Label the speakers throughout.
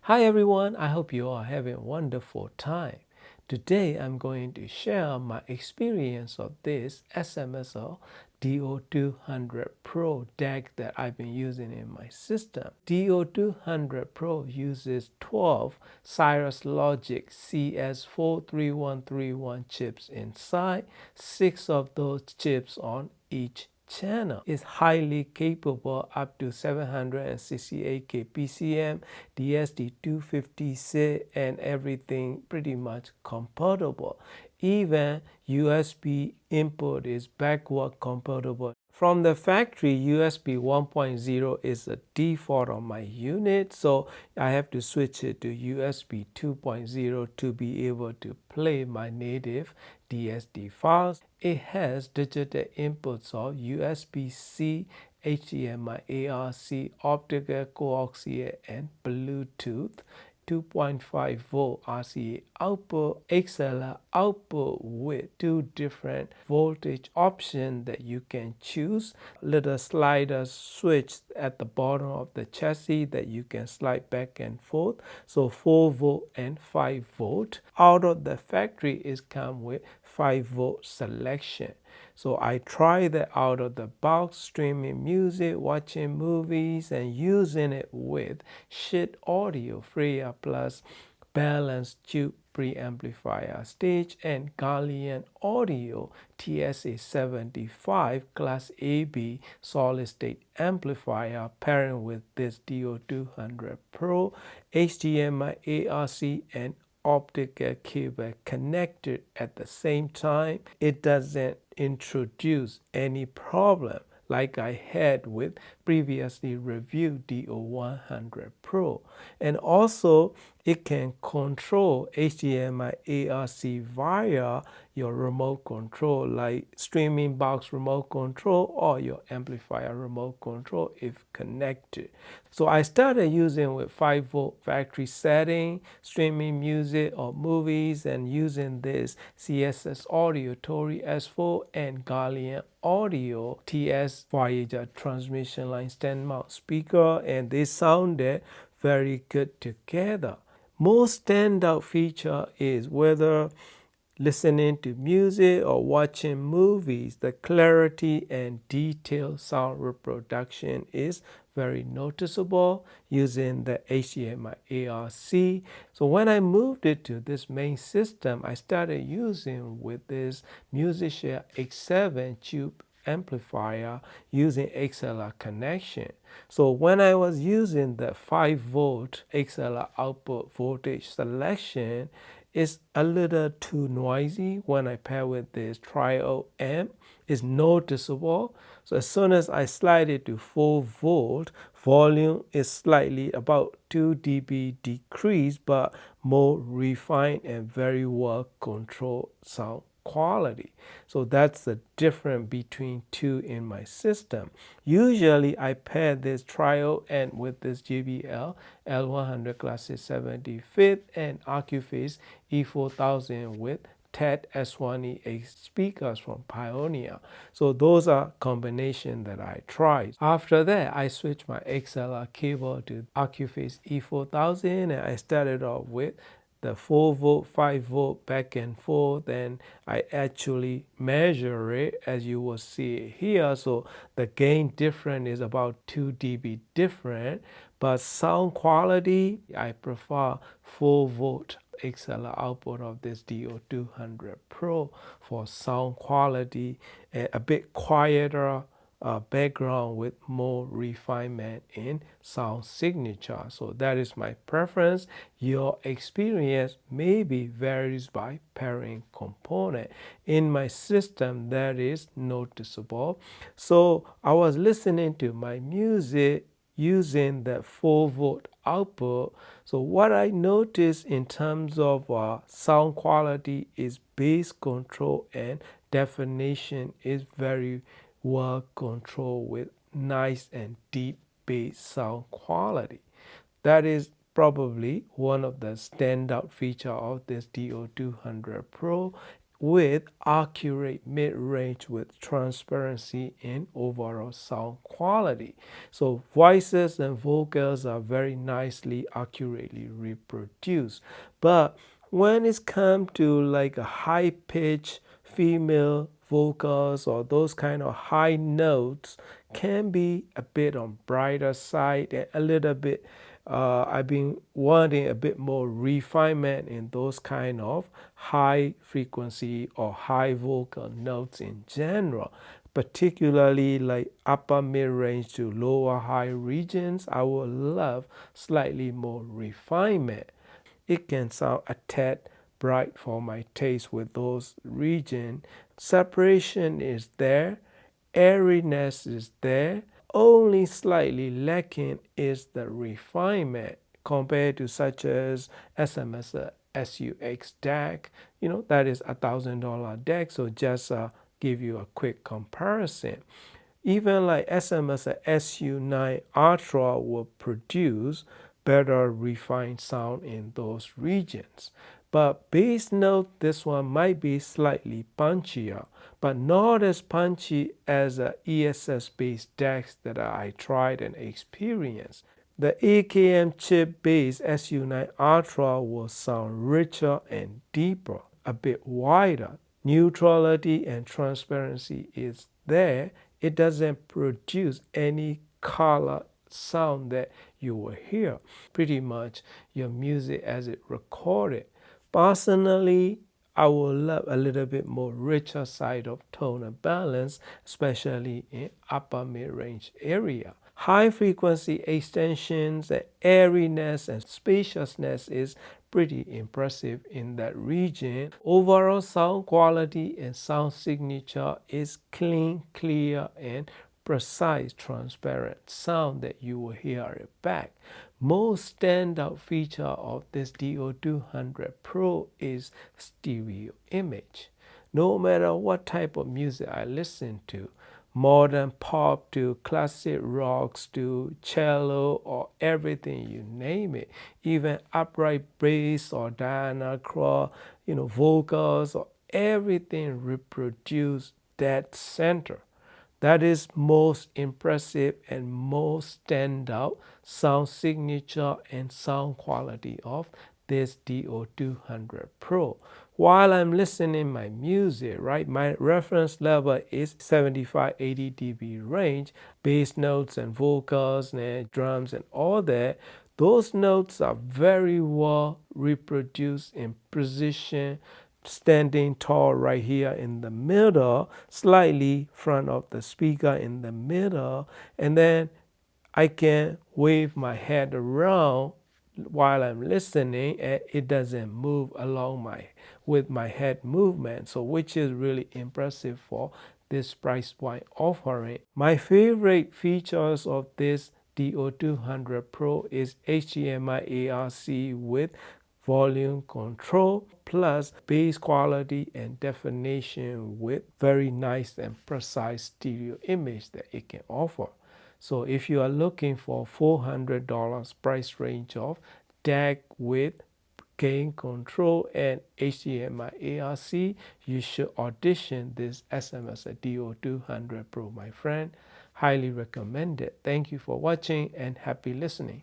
Speaker 1: Hi everyone, I hope you are having a wonderful time. Today I'm going to share my experience of this SMSL DO200 Pro deck that I've been using in my system. DO200 Pro uses 12 Cirrus Logic CS43131 chips inside, 6 of those chips on each channel. Is highly capable up to 768K PCM, DSD250C, and everything pretty much compatible. Even USB input is backward compatible. From the factory, USB 1.0 is a default on my unit, so I have to switch it to USB 2.0 to be able to play my native DSD files. It has digital inputs of USB-C, HDMI, ARC, optical coaxial, and Bluetooth. 2.5 volt RCA output, XLR output with two different voltage options that you can choose. Little slider switch at the bottom of the chassis that you can slide back and forth. So 4 volt and 5 volt. Out of the factory is come with 5 volt selection. So I tried that out of the box, streaming music, watching movies, and using it with Schiit Audio Freya Plus balanced tube preamplifier stage and Gallium Audio TSA75 Class AB solid state amplifier pairing with this DO200 Pro, HDMI, ARC, and optical cable connected at the same time. It doesn't introduce any problem like I had with previously reviewed DO100 Pro. And also it can control HDMI ARC via your remote control, like streaming box remote control or your amplifier remote control if connected. So I started using with 5 volt factory setting, streaming music or movies, and using this CSS Audio Tori S4 and Gallium Audio TS Voyager transmission line stand mount speaker, and they sounded very good together. Most standout feature is whether listening to music or watching movies, the clarity and detailed sound reproduction is very noticeable using the HDMI ARC. So when I moved it to this main system, I started using with this Musicshare X7 tube amplifier using XLR connection. So when I was using the 5 volt XLR output voltage selection, it's a little too noisy when I pair with this trio amp. It's noticeable. So as soon as I slide it to 4 volt, volume is slightly about 2 dB decrease, but more refined and very well controlled sound quality. So that's the difference between two in my system. Usually I pair this trio and with this JBL L100 Classic 75th and Accuphase E4000 with TED S1E8 speakers from Pioneer. So those are combinations that I tried. After that, I switched my XLR cable to Accuphase E4000 and I started off with the 4 volt, 5 volt back and forth, and I actually measure it as you will see here. So the gain difference is about 2 dB different, but sound quality, I prefer 4 volt XLR output of this DO200 Pro for sound quality, a bit quieter background with more refinement in sound signature. So that is my preference. Your experience maybe varies by pairing component. In my system, that is noticeable. So I was listening to my music using the 4 volt output. So what I noticed in terms of sound quality is bass control and definition is very well controlled with nice and deep bass sound quality. That is probably one of the standout feature of this DO200 Pro. with accurate mid-range with transparency and overall sound quality. So voices and vocals are very nicely, accurately reproduced. But when it's come to like a high-pitched female vocals or those kind of high notes can be a bit on brighter side and a little bit I've been wanting a bit more refinement in those kind of high frequency or high vocal notes in general, particularly like upper mid-range to lower high regions. I would love slightly more refinement. It can sound a tad bright for my taste with those regions. Separation is there, airiness is there. Only slightly lacking is the refinement compared to such as SMS SUX DAC. That is $1,000 DAC. So just give you a quick comparison. Even like SMS SU9 Ultra will produce better refined sound in those regions. But bass note, this one might be slightly punchier, but not as punchy as the ESS-based DACs that I tried and experienced. The AKM chip based SU9 Ultra will sound richer and deeper, a bit wider. Neutrality and transparency is there. It doesn't produce any color sound that you will hear. Pretty much your music as it recorded. Personally, I would love a little bit more richer side of tone and balance, especially in upper mid-range area. High frequency extensions and airiness and spaciousness is pretty impressive in that region. Overall sound quality and sound signature is clean, clear, and precise, transparent sound that you will hear it back. Most standout feature of this DO200 Pro is stereo image. No matter what type of music I listen to, modern pop to classic rocks to cello or everything, you name it, even upright bass or Diana Krall, vocals or everything reproduce that center. That is most impressive and most standout sound signature and sound quality of this DO200 Pro. While I'm listening my music, right, my reference level is 75-80 dB range, bass notes and vocals and drums and all that. Those notes are very well reproduced in precision, standing tall right here in the middle, slightly front of the speaker in the middle, and then I can wave my head around while I'm listening and it doesn't move along with my head movement, so which is really impressive for this price point offering. My favorite features of this DO200 Pro is HDMI ARC with volume control plus bass quality and definition with very nice and precise stereo image that it can offer. So if you are looking for $400 price range of DAC with gain control and HDMI ARC, you should audition this SMS DO200 Pro, my friend. Highly recommended. Thank you for watching and happy listening.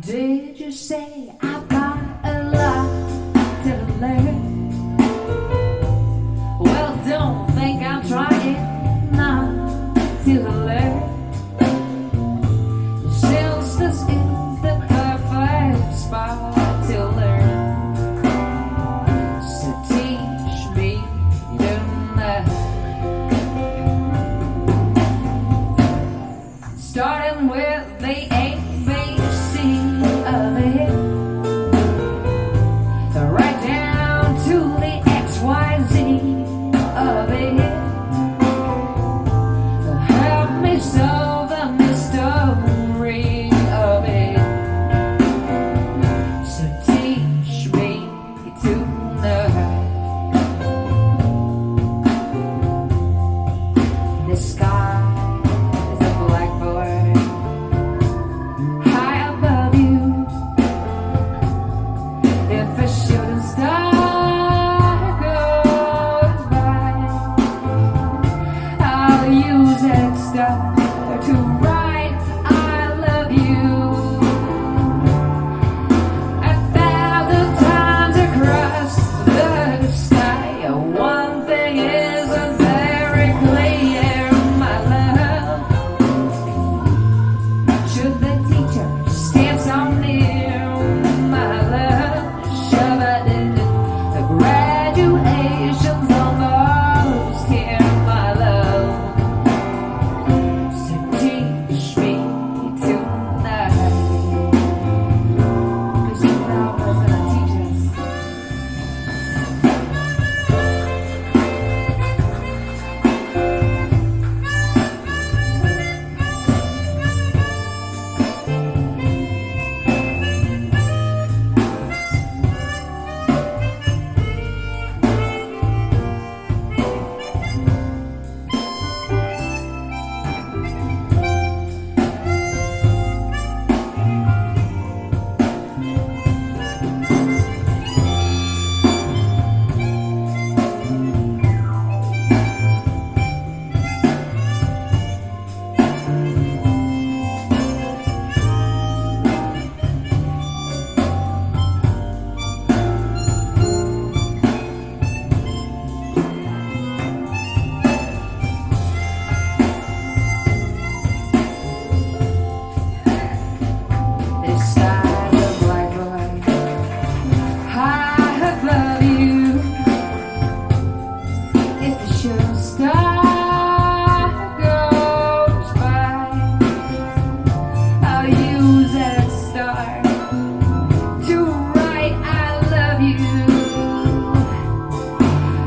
Speaker 2: Did you say I've got a lot to learn? Well, don't think I'm trying not to learn. Since this is the perfect spot to learn, so teach me tonight. Starting with the ABC of it. teacher stands so near, my love, shabba-did. The graduation's almost here, my love. So teach me tonight, 'cause you know what's gonna teach us. This sky of black light high above you. If the shooting star goes by, I'll use that star to write I love you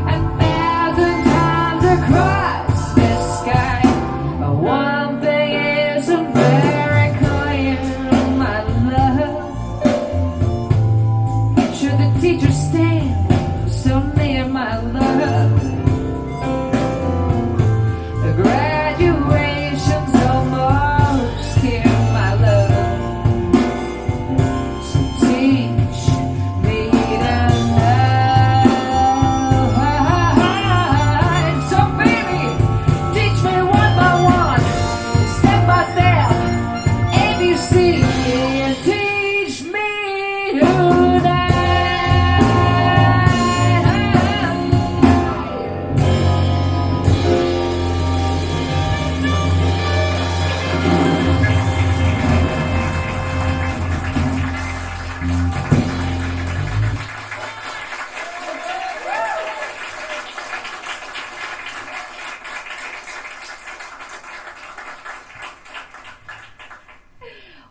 Speaker 2: 1,000 times across this sky. But one thing isn't very clear, my love. Should the teacher stand so near, my love? The graduation's almost here, my love. So teach me tonight. So baby, teach me one by one, step by step, ABC, and teach me tonight.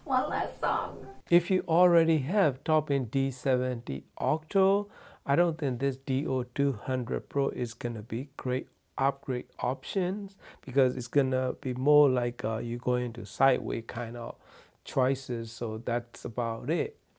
Speaker 2: One last song.
Speaker 1: If you already have top-end D70 octo, I don't think this DO200 Pro is gonna be great upgrade options, because it's gonna be more like you're going to sideway kind of choices. So that's about it.